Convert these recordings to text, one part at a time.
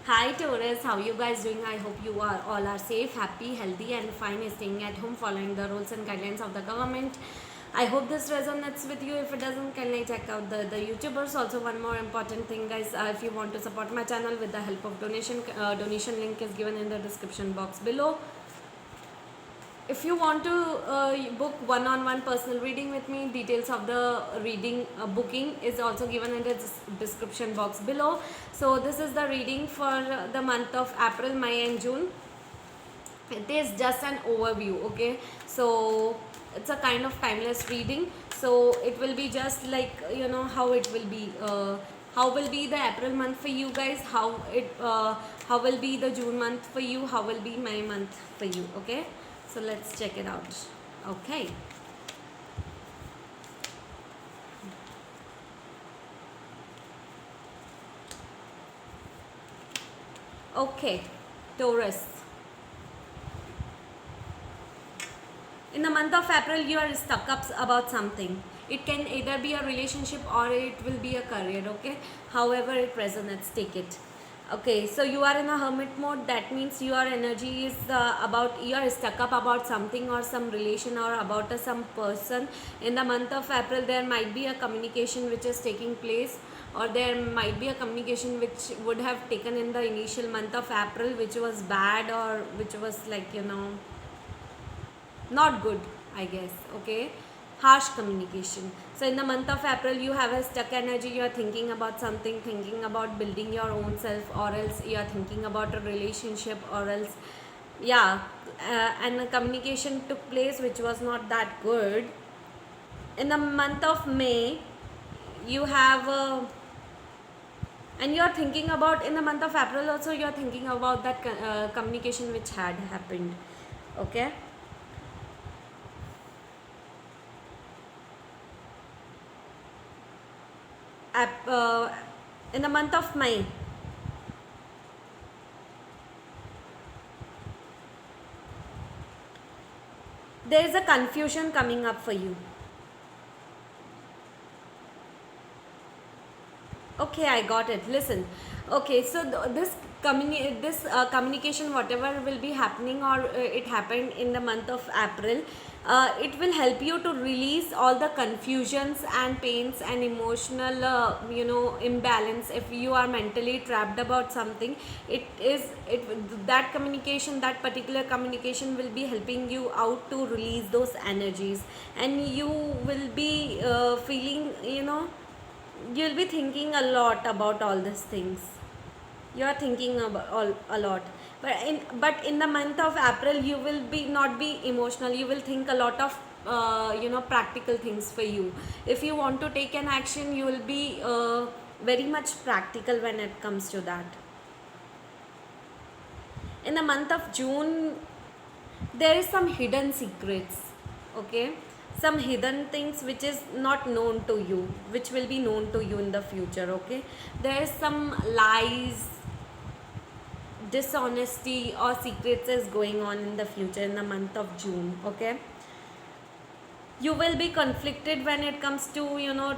Hi Taurus, how you guys doing? I hope you are all are safe, happy, healthy, and fine, staying at home, following the rules and guidelines of the government. I hope this resonates with you. If it doesn't, kindly check out the YouTubers. Also, one more important thing, guys. If you want to support my channel with the help of donation link is given in the description box below. If you want to book one-on-one personal reading with me, details of the reading booking is also given in the description box below. So this is the reading for the month of April, May and June. It is just an overview, okay? So it's a kind of timeless reading, so it will be just like, you know, how it will be, how will be the April month for you guys, how will be the June month for you, how will be May month for you, okay? So let's check it out. Okay, okay, Taurus. In the month of April, you are stuck up about something. It can either be a relationship or it will be a career, okay? However it resonates, take it. Okay, so you are in a hermit mode. That means your energy is about, you are stuck up about something or some relation or about some person. In the month of April, there might be a communication which is taking place, or there might be a communication which would have taken in the initial month of April, which was bad or which was like, you know, not good, I guess, okay? Harsh communication. So in the month of April, you have a stuck energy. You are thinking about something, thinking about building your own self, or else you are thinking about a relationship, or else, yeah, and the communication took place which was not that good. In the month of May, you have and you are thinking about, in the month of April also, you are thinking about that communication which had happened, okay? uh, in the month of May, there is a confusion coming up for you. Okay, I got it. Listen. Okay, so this communication, whatever will be happening, or it happened in the month of April, it will help you to release all the confusions and pains and emotional, imbalance. If you are mentally trapped about something, that communication, that particular communication will be helping you out to release those energies, and you will be feeling, you'll be thinking a lot about all these things. You are thinking about a lot, but in the month of April, you will be not be emotional. You will think a lot of practical things for you. If you want to take an action, you will be very much practical when it comes to that. In the month of June, there is some hidden secrets, okay? Some hidden things which is not known to you, which will be known to you in the future, okay? There is some lies, dishonesty, or secrets is going on in the future in the month of June, okay? You will be conflicted when it comes to,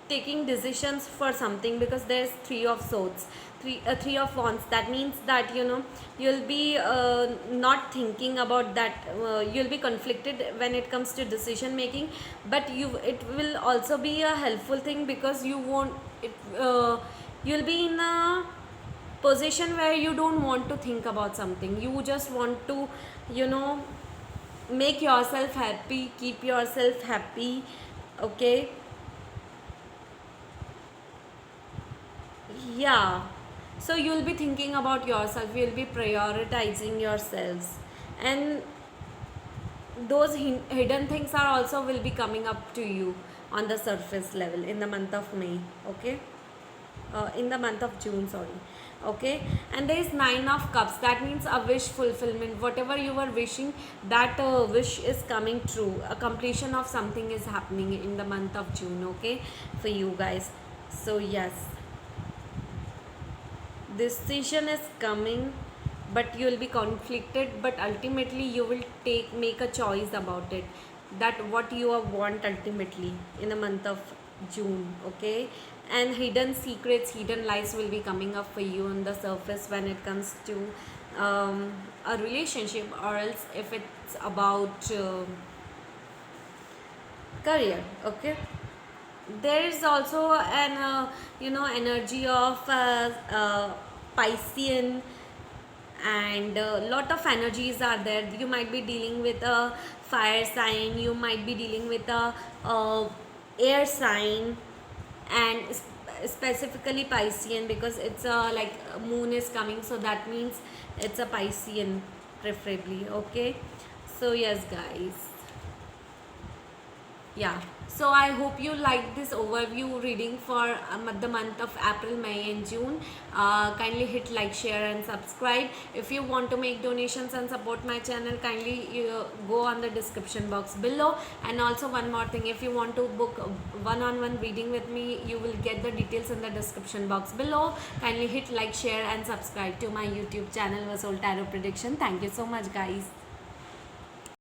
taking decisions for something, because there's three of swords, three of wands. That means that, you'll be not thinking about that. You'll be conflicted when it comes to decision making, but it will also be a helpful thing, because you won't it you'll be in a position where you don't want to think about something. You just want to, you know make yourself happy, keep yourself happy, okay? Yeah, so you'll be thinking about yourself, you'll be prioritizing yourselves, and those hidden things are also will be coming up to you on the surface level in the month of May, okay? In the month of June, sorry, okay? And there is Nine of Cups. That means a wish fulfillment. Whatever you were wishing, that wish is coming true. A completion of something is happening in the month of June, okay, for you guys. So yes, decision is coming, but you will be conflicted, but ultimately you will make a choice about it, that what you want ultimately in the month of June, okay? and hidden secrets, hidden lies will be coming up for you on the surface when it comes to a relationship, or else if it's about career. Okay, there is also an energy of Piscean, and a lot of energies are there. You might be dealing with a fire sign, you might be dealing with a air sign, and specifically Piscean, because it's a like moon is coming, so that means it's a Piscean preferably. Okay, so yes guys, yeah, so I hope you like this overview reading for the month of April, May, and June. Kindly hit like, share, and subscribe. If you want to make donations and support my channel, kindly go on the description box below. And also, one more thing, if you want to book one-on-one reading with me, you will get the details in the description box below. Kindly hit like, share, and subscribe to my YouTube channel, Vasoul Tarot Prediction. Thank you so much, guys.